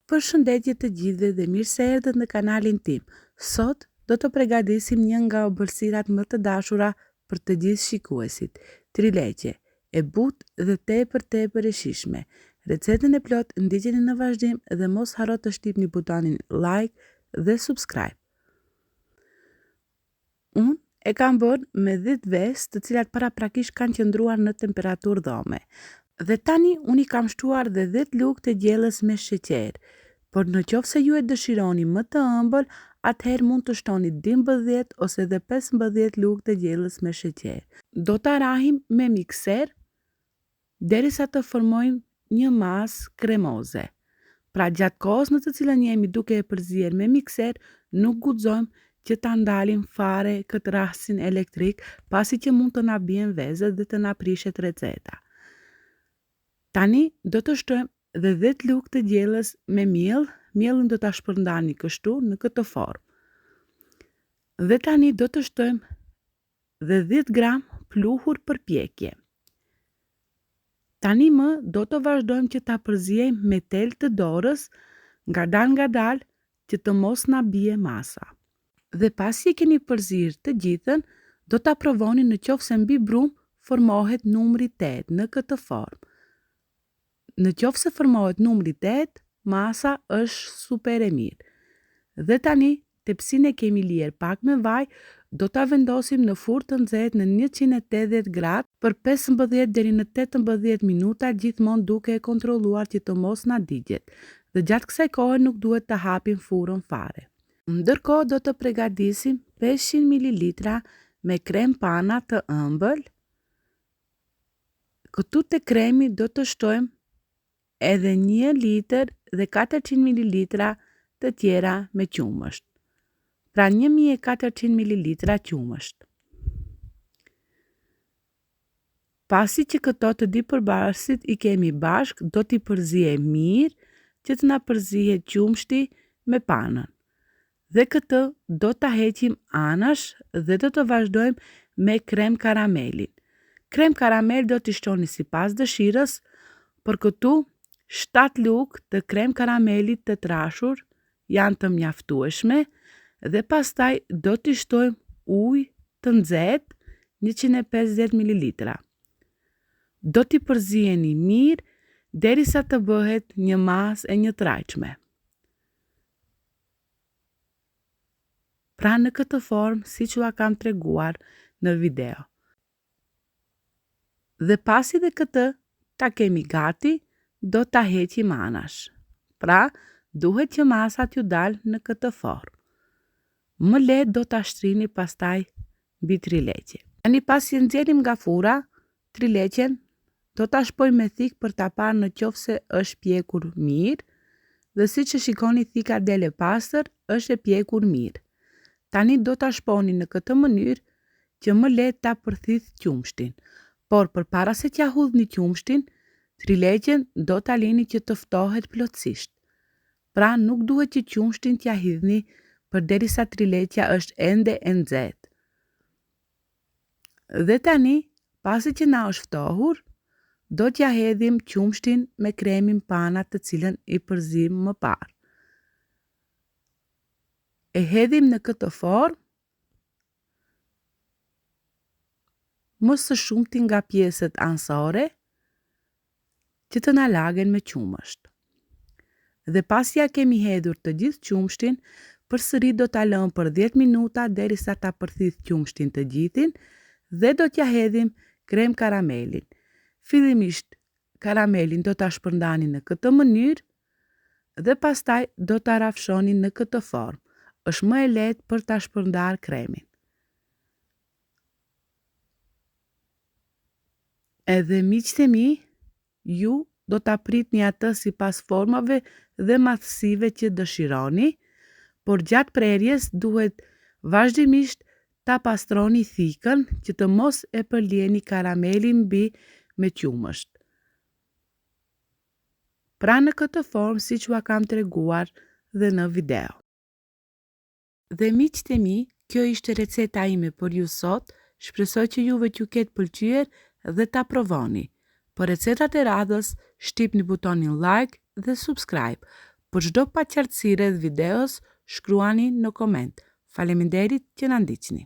Përshëndetje të gjithëve dhe mirë se erdhët në kanalin tim. Sot do të përgatisim një nga ëmbëlsirat më të dashura për të gjithë shikuesit, trileqe, e butë dhe tepër e shijshme. Recetën e plot ndiqeni në vazhdim dhe mos harro të shtypni butonin like dhe subscribe. Unë e kam bërë me 10 ves të cilat paraprakisht kanë qëndruar në temperaturë dhome. Dhe tani unë i kam shtuar dhe 10 lugë të gjellës me sheqer. Por në qoftë se ju e dëshironi më të ëmbël, atëherë mund të shtoni 12 ose edhe 15 lugë të gjellës me sheqer. Do ta rahim me mikser derisa të formojmë një masë kremoze. Pra gjatë kohës në të cilën jemi duke e përzier me mikser, nuk guxojmë që ta ndalim fare këtë rrahsin elektrik, pasi që mund të na bien vezët dhe të na prishet receta. Tani do të shtojmë dhe 10 lugë të gjellës me miell. Miellin do ta shpërndani kështu në këtë formë. Dhe tani do të shtojmë dhe 10 gram pluhur për pjekje. Tani më do të vazhdojmë që ta përziejmë me tel të dorës, ngadal që të mos na bie masa. Dhe pasi e keni përzier të gjithën, do ta provoni në qoftë se mbi brum formohet numri 8 në këtë formë. Në qoftë se formohet numri 8, masa është super e mirë. Dhe tani, tepsinë e kemi lier pak me vaj, do ta vendosim në furrë të nxehtë në 180 gradë për 15 deri në 18 minuta, gjithmonë duke e kontrolluar që të mos na digjet. Dhe gjatë kësaj kohe nuk duhet të hapim furrën fare. Ndërkohë do të përgatisim 500 ml me krem pana të ëmbël. Këtu te kremi do të shtojmë edhe 1 litër dhe 400 ml të tjera me qumësht. Pra 1400 ml qumësht. Pasi që këto të dy përbarasit i kemi bashk, do t'i përziejmë mirë që të na përzihet qumshti me panën. Dhe këtë do ta heqim anash dhe do të vazhdojmë me krem karamelin. Krem karamel do t'i shtoni sipas dëshirës, për këtu 7 lugë të krem karamelit të trashur janë të mjaftueshme dhe pastaj do t'i shtojmë ujë të nxehtë 150 ml. Do t'i përziheni mirë derisa të bëhet një masë e njëtrajtshme. Pra në këtë formë siç ua kam treguar në video. Dhe pasi dhe këtë ta kemi gati, do ta heqim anash. Pra, duhet që masa t'ju dalë në këtë formë. Më lehtë do ta shtrini pastaj mbi trileqe. Tani pasi nxjerrim nga furra, trileqen do ta shpojmë me thikë për ta parë në qoftë se është pjekur mirë, dhe siç e shikoni thika del e pastër, është e pjekur mirë. Tani do ta shponi në këtë mënyrë që më lehtë ta përthith qumshtin. Por përpara se t'ja hudhni qumshtin, trileqen do ta lini që të ftohet plotësisht. Pra nuk duhet që qumshtin t'ja hidhni përderisa trileqja është ende e nxehtë. Dhe tani, pasi që na është ftohur, do t'ja hedhim qumshtin me kremin pana të cilën i përzim më parë. E hedhim në këtë formë, më së shumti nga pjesët anësore, që të na lagen me qumësht. Dhe pasi ja kemi hedhur të gjithë qumshtin, përsëri do ta lëmë për 10 minuta derisa ta përthith qumshtin të gjithin dhe do t'ja hedhim krem karamelin. Fillimisht karamelin do ta shpërndani në këtë mënyrë dhe pastaj do ta rafshoni në këtë formë. Është më e lehtë për ta shpërndar kremin. Edhe miqtë e mi, ju do ta pritni atë sipas formave dhe madhësive që dëshironi, por gjatë prerjes duhet vazhdimisht ta pastroni thikën që të mos e përlieni karamelin mbi me qumësht. Pra në këtë formë siç ua kam treguar dhe në video. Dhe miqtë e mi, kjo ishte receta ime për ju sot. Shpresoj që juve t'ju ketë pëlqyer dhe ta provoni. Për recetat e radhës, shtypni butonin like dhe subscribe. Për çdo paqartësi rreth videos, shkruani në koment. Faleminderit që na ndiqni.